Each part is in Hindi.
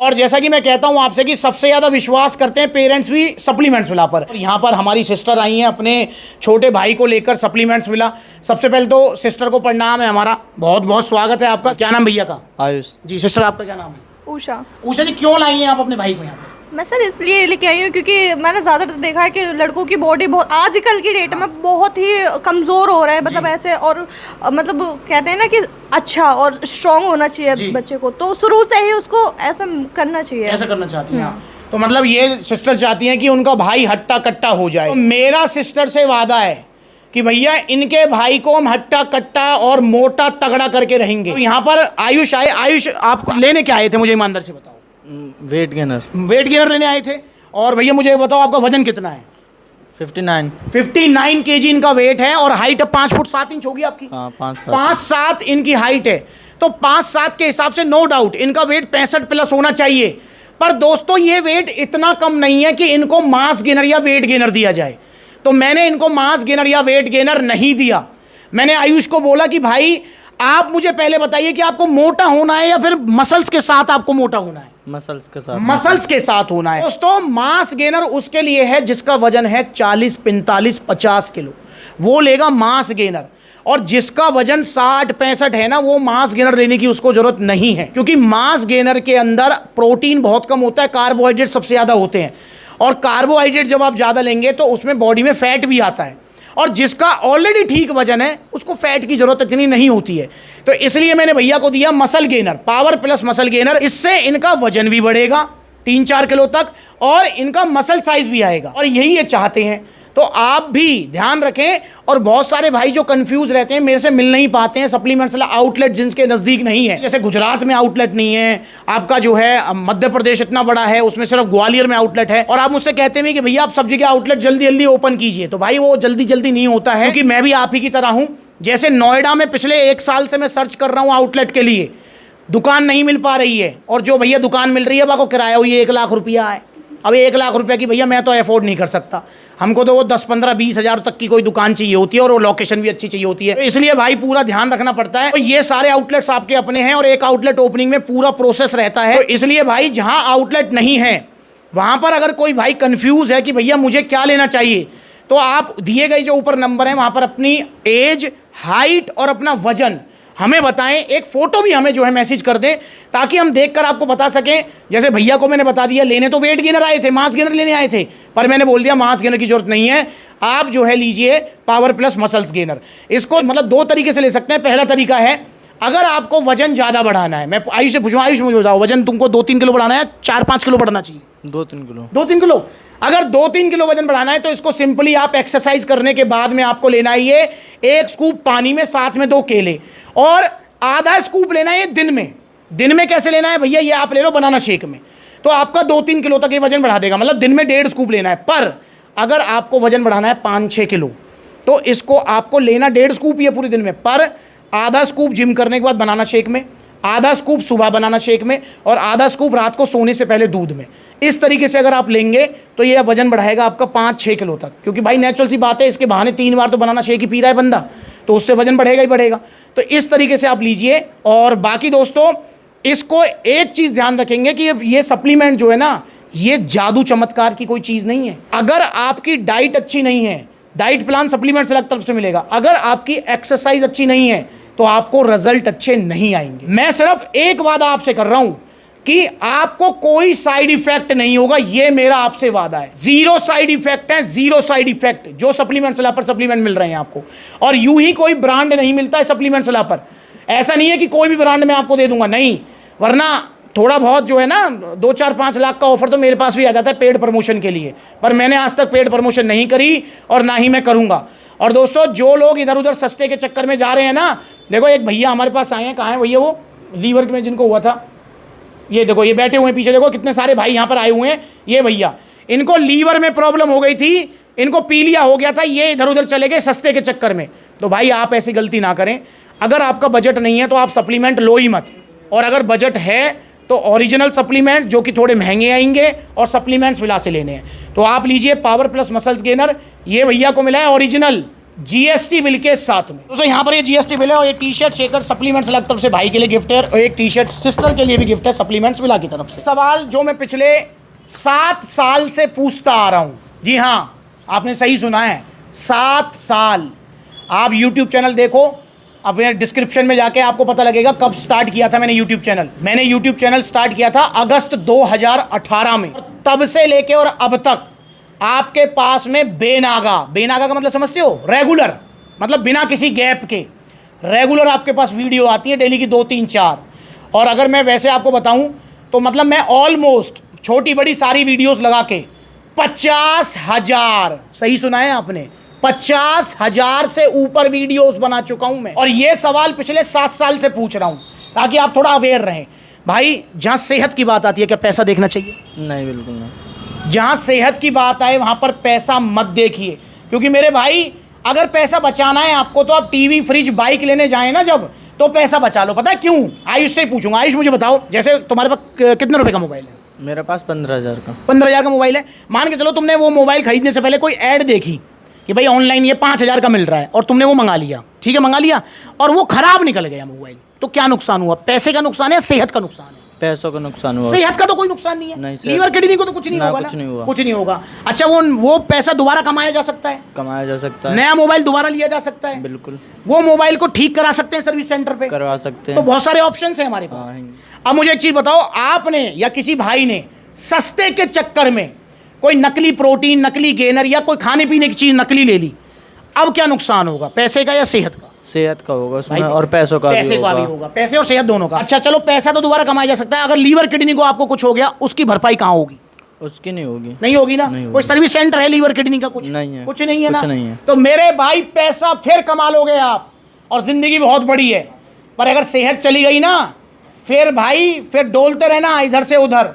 और जैसा कि मैं कहता हूं आपसे कि सबसे ज़्यादा विश्वास करते हैं पेरेंट्स भी सप्लीमेंट्स विला पर। यहाँ पर हमारी सिस्टर आई हैं अपने छोटे भाई को लेकर सप्लीमेंट्स विला। सबसे पहले तो सिस्टर को प्रणाम है हमारा, बहुत बहुत स्वागत है आपका। क्या नाम भैया का? आयुष जी। सिस्टर आपका क्या नाम है? उषा। उषा जी, क्यों लाई हैं आप अपने भाई को यहाँ पर? मैं सर इसलिए लेके आई हूँ क्योंकि मैंने ज़्यादातर देखा है कि लड़कों की बॉडी बहुत आजकल की डेट में बहुत ही कमज़ोर हो रहा है, मतलब ऐसे। और मतलब कहते हैं ना कि अच्छा और स्ट्रॉन्ग होना चाहिए बच्चे को, तो शुरू से ही उसको ऐसा करना चाहिए। ऐसा करना चाहती हैं? तो मतलब ये सिस्टर चाहती हैं कि उनका भाई हट्टा कट्टा हो जाए। तो मेरा सिस्टर से वादा है कि भैया इनके भाई को हम हट्टा कट्टा और मोटा तगड़ा करके रहेंगे। तो यहाँ पर आयुष आए। आयुष, आप लेने क्या आए थे, मुझे ईमानदार से बताओ। Weight gainer. वेट गेनर लेने आए थे। और भैया मुझे बताओ आपका वजन कितना है? 59 kg इनका वेट है। और हाइट 5 फुट 7 इंच होगी आपकी। 5-7 इनकी हाइट है। तो 5-7 के हिसाब से नो डाउट इनका वेट 65 प्लस होना चाहिए। पर दोस्तों ये वेट इतना कम नहीं है कि इनको मास गेनर या वेट गेनर दिया जाए। तो मैंने इनको मास गेनर या वेट गेनर नहीं दिया। मैंने आयुष को बोला कि भाई आप मुझे पहले बताइए कि आपको मोटा होना है या फिर मसल्स के साथ आपको मोटा होना है? मसल्स के साथ। मसल्स के साथ होना है। दोस्तों मास गेनर उसके लिए है जिसका वजन है 40, 45, 50 किलो, वो लेगा मास गेनर। और जिसका वजन 60, 65 है ना, वो मास गेनर लेने की उसको जरूरत नहीं है, क्योंकि मास गेनर के अंदर प्रोटीन बहुत कम होता है, कार्बोहाइड्रेट सबसे ज्यादा होते हैं। और कार्बोहाइड्रेट जब आप ज्यादा लेंगे तो उसमें बॉडी में फैट भी आता है। और जिसका ऑलरेडी ठीक वजन है उसको फैट की जरूरत इतनी नहीं होती है। तो इसलिए मैंने भैया को दिया muscle gainer, power plus muscle gainer. इससे इनका वजन भी बढ़ेगा 3-4 किलो तक और इनका मसल साइज भी आएगा। और यही ये चाहते हैं। तो आप भी ध्यान रखें। और बहुत सारे भाई जो कंफ्यूज रहते हैं, मेरे से मिल नहीं पाते हैं, सप्लीमेंट्स वाला आउटलेट जिनके नज़दीक नहीं है, जैसे गुजरात में आउटलेट नहीं है, आपका जो है मध्य प्रदेश इतना बड़ा है, उसमें सिर्फ ग्वालियर में आउटलेट है। और आप मुझसे कहते हैं कि भैया आप सब जगह आउटलेट जल्दी जल्दी ओपन कीजिए। तो भाई वो जल्दी जल्दी नहीं होता है, क्योंकि मैं भी आप ही की तरह हूँ। जैसे नोएडा में पिछले 1 साल से मैं सर्च कर रहा हूँ आउटलेट के लिए, दुकान नहीं मिल पा रही है। और जो भैया दुकान मिल रही है वह को किराया हुई 1 लाख रुपया है। अब 1 लाख रुपए की भैया मैं तो अफोर्ड नहीं कर सकता। हमको तो वो 10, 15, 20 हज़ार तक की कोई दुकान चाहिए होती है और वो लोकेशन भी अच्छी चाहिए होती है। तो इसलिए भाई पूरा ध्यान रखना पड़ता है। तो ये सारे आउटलेट्स आपके अपने हैं और एक आउटलेट ओपनिंग में पूरा प्रोसेस रहता है। तो इसलिए भाई जहां आउटलेट नहीं है वहां पर अगर कोई भाई कंफ्यूज है कि भैया मुझे क्या लेना चाहिए, तो आप दिए गए जो ऊपर नंबर है वहां पर अपनी एज, हाइट और अपना वजन हमें बताएं। एक फोटो भी हमें जो है मैसेज कर दें, ताकि हम देखकर आपको बता सकें। जैसे भैया को मैंने बता दिया, लेने तो वेट गेनर आए थे, मास गेनर लेने आए थे, पर मैंने बोल दिया मास गेनर की जरूरत नहीं है, आप जो है लीजिए पावर प्लस मसल्स गेनर। इसको मतलब 2 तरीके से ले सकते हैं। पहला तरीका है, अगर आपको वजन ज़्यादा बढ़ाना है, मैं आयुष से पूछूँ, आयुष मुझे बताओ वजन तुमको 2-3 किलो बढ़ाना है, 4-5 किलो बढ़ाना चाहिए? 2-3 किलो। 2-3 किलो। अगर 2-3 किलो वजन बढ़ाना है तो इसको सिंपली आप एक्सरसाइज करने के बाद में आपको लेना है ये 1 स्कूप पानी में, साथ में 2 केले, और आधा स्कूप लेना है दिन में। दिन में कैसे लेना है भैया, ये आप ले लो बनाना शेक में, तो आपका 2-3 किलो तक ये वजन बढ़ा देगा। मतलब दिन में 1.5 स्कूप लेना है। पर अगर आपको वजन बढ़ाना है 5-6 किलो, तो इसको आपको लेना 1.5 स्कूप ही है पूरे दिन में, पर आधा स्कूप जिम करने के बाद बनाना शेक में, आधा स्कूप सुबह बनाना शेक में, और आधा स्कूप रात को सोने से पहले दूध में। इस तरीके से अगर आप लेंगे तो ये वजन बढ़ाएगा आपका 5-6 किलो तक। क्योंकि भाई नेचुरल सी बात है, इसके बहाने 3 बार तो बनाना शेक ही पी रहा है बंदा, तो उससे वजन बढ़ेगा ही बढ़ेगा। तो इस तरीके से आप लीजिए। और बाकी दोस्तों इसको एक चीज़ ध्यान रखेंगे कि ये सप्लीमेंट जो है ना, ये जादू चमत्कार की कोई चीज़ नहीं है। अगर आपकी डाइट अच्छी नहीं है, डाइट प्लान सप्लीमेंट से अलग तरफ से मिलेगा। अगर आपकी एक्सरसाइज अच्छी नहीं है तो आपको रिजल्ट अच्छे नहीं आएंगे। मैं सिर्फ एक वादा आपसे कर रहा हूं कि आपको कोई साइड इफेक्ट नहीं होगा, ये मेरा आपसे वादा है। 0 साइड इफेक्ट है, 0 साइड इफेक्ट जो सप्लीमेंट सलाह पर सप्लीमेंट मिल रहे हैं आपको। और यूं ही कोई ब्रांड नहीं मिलता है सप्लीमेंट सलाह पर। ऐसा नहीं है कि कोई भी ब्रांड मैं आपको दे दूंगा, नहीं। वरना थोड़ा बहुत जो है ना 2-4-5 लाख का ऑफर तो मेरे पास भी आ जाता है पेड प्रमोशन के लिए, पर मैंने आज तक पेड प्रमोशन नहीं करी और ना ही मैं करूंगा। और दोस्तों जो लोग इधर उधर सस्ते के चक्कर में जा रहे हैं ना, देखो एक भैया हमारे पास आए हैं, कहाँ है भैया वो लीवर में जिनको हुआ था, ये देखो ये बैठे हुए हैं पीछे, देखो कितने सारे भाई यहाँ पर आए हुए हैं। ये भैया, इनको लीवर में प्रॉब्लम हो गई थी, इनको पीलिया हो गया था, ये इधर उधर चले गए सस्ते के चक्कर में। तो भाई आप ऐसी गलती ना करें। अगर आपका बजट नहीं है तो आप सप्लीमेंट लो ही मत, और अगर बजट है तो ओरिजिनल सप्लीमेंट जो कि थोड़े महंगे आएंगे और सप्लीमेंट्स विला से लेने हैं। तो आप लीजिए पावर प्लस मसल्स गेनर, ये भैया को मिला है ओरिजिनल जीएसटी बिल के साथ में। दोस्तों यहाँ पर ये जीएसटी बिल है और ये टी शर्ट शेकर सप्लीमेंट्स अलग तरफ से भाई के लिए गिफ्ट है और एक टी शर्ट सिस्टर के लिए भी गिफ्ट है सप्लीमेंट्स विला की तरफ से। सवाल जो मैं पिछले 7 साल से पूछता आ रहा हूँ, जी हाँ आपने सही सुना है, 7 साल। आप यूट्यूब चैनल देखो, अपने डिस्क्रिप्शन में जाके आपको पता लगेगा कब स्टार्ट किया था मैंने यूट्यूब चैनल। मैंने यूट्यूब चैनल स्टार्ट किया था अगस्त 2018 में। तब से लेके और अब तक आपके पास में बेनागा, बेनागा का मतलब समझते हो, रेगुलर, मतलब बिना किसी गैप के रेगुलर आपके पास वीडियो आती है डेली की 2 3 4। और अगर मैं वैसे आपको बताऊं तो मतलब मैं ऑलमोस्ट छोटी बड़ी सारी वीडियोस लगा के 50,000, सही सुना है आपने, 50,000 से ऊपर वीडियोस बना चुका हूं मैं। और ये सवाल पिछले 7 साल से पूछ रहा हूं ताकि आप थोड़ा अवेयर रहें। भाई जहां सेहत की बात आती है क्या पैसा देखना चाहिए? नहीं, बिल्कुल नहीं। जहां सेहत की बात आए वहां पर पैसा मत देखिए, क्योंकि मेरे भाई अगर पैसा बचाना है आपको तो आप टीवी फ्रिज बाइक लेने जाए ना जब, तो पैसा बचा लो। पता है क्यों? आयुष से ही पूछूंगा। आयुष मुझे बताओ, जैसे तुम्हारे पास कितने रुपए का मोबाइल है? मेरे पास 15,000 का। 15,000 का मोबाइल है। मान के चलो तुमने वो मोबाइल खरीदने से पहले कोई ऐड देखी कि भाई ऑनलाइन ये 5,000 का मिल रहा है और तुमने वो मंगा लिया, ठीक है मंगा लिया, और वो खराब निकल गया मोबाइल, तो क्या नुकसान हुआ? पैसे का नुकसान है या सेहत का नुकसान है? पैसों का नुकसान हुआ। सेहत का तो कोई नुकसान नहीं है। नहीं, लीवर किडनी को तो कुछ नहीं होगा ना, कुछ नहीं हुआ, कुछ नहीं होगा। अच्छा वो पैसा दोबारा कमाया जा सकता है, कमाया जा सकता है, नया मोबाइल दोबारा लिया जा सकता है, बिल्कुल। वो मोबाइल को ठीक करा सकते हैं सर्विस सेंटर पे, करवा सकते हैं। तो बहुत सारे ऑप्शंस हैं हमारे पास। अब मुझे एक चीज बताओ, आपने या किसी भाई ने सस्ते के चक्कर में कोई नकली प्रोटीन, नकली गेनर या कोई खाने पीने की चीज नकली ले ली, अब क्या नुकसान होगा? पैसे का या सेहत का? सेहत का होगा उसमें, और पैसों का पैसे का भी होगा, पैसे और सेहत दोनों का। अच्छा चलो पैसा तो दोबारा कमाया जा सकता है, अगर लीवर किडनी को आपको कुछ हो गया उसकी भरपाई कहाँ होगी? उसकी नहीं होगी। नहीं होगी ना? नहीं होगी। कोई सर्विस सेंटर है लीवर किडनी का? कुछ नहीं है, कुछ नहीं है ना? कुछ नहीं है। तो मेरे भाई पैसा फिर कमा लोगे आप और जिंदगी बहुत बड़ी है, पर अगर सेहत चली गई ना फिर भाई फिर डोलते रहना इधर से उधर।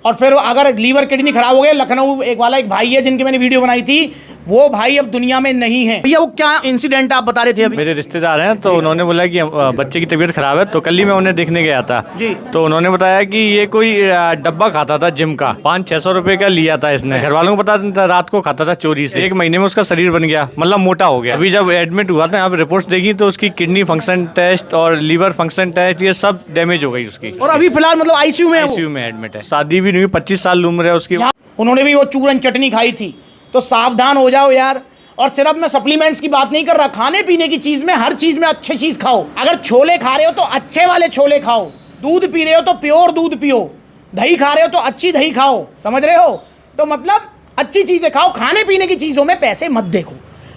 और फिर अगर लीवर किडनी खराब हो गया, लखनऊ एक भाई है जिनकी मैंने वीडियो बनाई थी, वो भाई अब दुनिया में नहीं है। भैया वो क्या इंसिडेंट आप बता रहे थे अभी? मेरे रिश्तेदार हैं तो उन्होंने बोला कि बच्चे की तबीयत खराब है, तो कल ही मैं उन्हें देखने गया था जी। तो उन्होंने बताया कि ये कोई डब्बा खाता था जिम का, 500-600 रुपए का लिया था इसने। घर वालों को पता था, रात को खाता था चोरी से। 1 महीने में उसका शरीर बन गया, मतलब मोटा हो गया। अभी जब एडमिट हुआ था यहाँ पे रिपोर्ट्स देखी तो उसकी किडनी फंक्शन टेस्ट और लीवर फंक्शन टेस्ट ये सब डैमेज हो गई उसकी। और अभी फिलहाल मतलब आईसीयू में है वो? आईसीयू में एडमिट है। शादी भी नहीं हुई, 25 साल उम्र है उसकी। उन्होंने भी वो चूरन चटनी खाई थी, तो सावधान हो जाओ यार। और सिर्फ मैं सप्लीमेंट्स की बात नहीं कर रहा, खाने पीने की चीज में हर चीज में अच्छी चीज खाओ। अगर छोले खा रहे हो तो अच्छे वाले छोले खाओ, दूध पी रहे हो तो प्योर दूध पियो, दही खा रहे हो तो अच्छी दही खाओ, समझ रहे हो? तो मतलब अच्छी चीजें खाओ, खाने पीने की चीजों में पैसे मत देखो।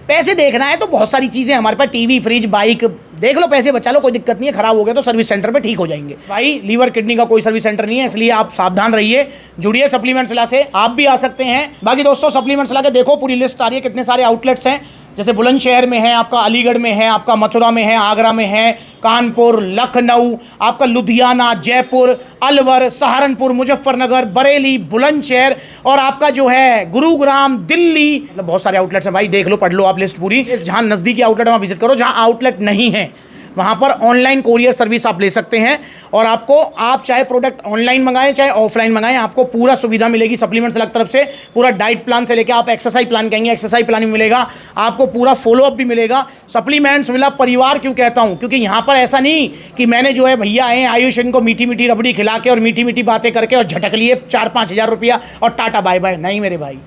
पैसे देखना है तो बहुत सारी चीजें हमारे पास, टीवी फ्रिज बाइक देख लो, पैसे बचा लो, कोई दिक्कत नहीं है। खराब हो गया तो सर्विस सेंटर पे ठीक हो जाएंगे। भाई लीवर किडनी का कोई सर्विस सेंटर नहीं है, इसलिए आप सावधान रहिए, जुड़िए सप्लीमेंट्स ला से, आप भी आ सकते हैं। बाकी दोस्तों सप्लीमेंट्स ला के देखो, पूरी लिस्ट आ रही है, कितने सारे आउटलेट्स हैं, जैसे बुलंदशहर में है आपका, अलीगढ़ में है आपका, मथुरा में है, आगरा में है, कानपुर, लखनऊ, आपका लुधियाना, जयपुर, अलवर, सहारनपुर, मुजफ्फरनगर, बरेली, बुलंदशहर और आपका जो है गुरुग्राम, दिल्ली, मतलब बहुत सारे आउटलेट्स हैं भाई। देख लो, पढ़ लो आप लिस्ट पूरी। जहाँ नज़दीकी आउटलेट वहाँ विजिट करो, जहाँ आउटलेट नहीं है वहाँ पर ऑनलाइन कोरियर सर्विस आप ले सकते हैं। और आपको, आप चाहे प्रोडक्ट ऑनलाइन मंगाएं चाहे ऑफलाइन मंगाएं, आपको पूरा सुविधा मिलेगी सप्लीमेंट्स अलग तरफ से। पूरा डाइट प्लान से लेकर आप एक्सरसाइज प्लान कहेंगे, एक्सरसाइज प्लान भी मिलेगा आपको, पूरा फॉलोअप भी मिलेगा। सप्लीमेंट्स मिला परिवार क्यों कहता हूँ, क्योंकि यहाँ पर ऐसा नहीं कि मैंने जो है भैया आए आयुष इनको मीठी मीठी रबड़ी खिला के और मीठी मीठी बातें करके और झटक लिए 4-5 हज़ार रुपया और टाटा बाय बाय। नहीं मेरे भाई,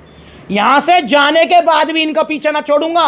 यहाँ से जाने के बाद भी इनका पीछा ना छोड़ूंगा।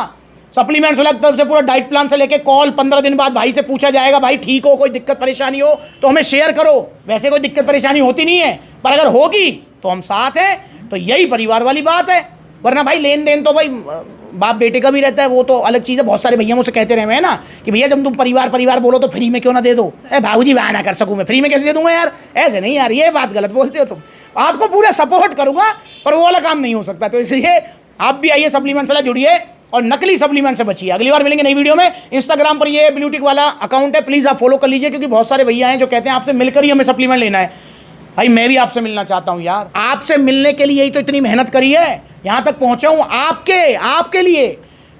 सप्लीमेंट्स अलग तरफ से पूरा डाइट प्लान से लेके कॉल, 15 दिन बाद भाई से पूछा जाएगा भाई ठीक हो, कोई दिक्कत परेशानी हो तो हमें शेयर करो। वैसे कोई दिक्कत परेशानी होती नहीं है, पर अगर होगी तो हम साथ हैं। तो यही परिवार वाली बात है, वरना भाई लेन देन तो भाई बाप बेटे का भी रहता है, वो तो अलग चीज़ है। बहुत सारे भैया मुझसे कहते रहे हैं ना कि भैया जब तुम परिवार बोलो तो फ्री में क्यों ना दे दो। भाऊजी वाह ना कर सकूँ मैं, फ्री में कैसे दे दूंगा यार? ऐसे नहीं यार, ये बात गलत बोलते हो तुम। आपको पूरा सपोर्ट करूँगा पर वो वाला काम नहीं हो सकता। तो इसलिए आप भी आइए सप्लीमेंट्स वाला, जुड़िए और नकली सप्लीमेंट से बचिए। अगली बार मिलेंगे नई वीडियो में। इंस्टाग्राम पर ये ब्लूटिक वाला अकाउंट है, प्लीज़ आप फॉलो कर लीजिए, क्योंकि बहुत सारे भैया हैं जो कहते हैं आपसे मिलकर ही हमें सप्लीमेंट लेना है। भाई मैं भी आपसे मिलना चाहता हूँ यार, आपसे मिलने के लिए ही तो इतनी मेहनत करी है, यहाँ तक पहुँचा हूँ आपके लिए।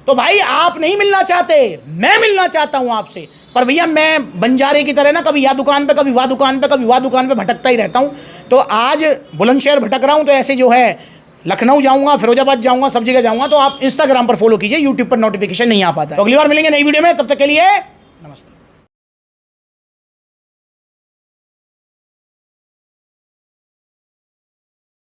तो भाई आप नहीं मिलना चाहते, मैं मिलना चाहता हूँ आपसे। पर भैया मैं बंजारे की तरह ना कभी या दुकान पे, कभी वह दुकान पे, कभी वह दुकान पे भटकता ही रहता हूँ। तो आज बुलंदशहर भटक रहा हूँ, तो ऐसे जो है लखनऊ जाऊंगा, फिरोजाबाद जाऊंगा, सब जगह जाऊंगा, तो आप इंस्टाग्राम पर फॉलो कीजिए, यूट्यूब पर नोटिफिकेशन नहीं आ पाता है। तो अगली बार मिलेंगे नई वीडियो में, तब तक के लिए नमस्ते।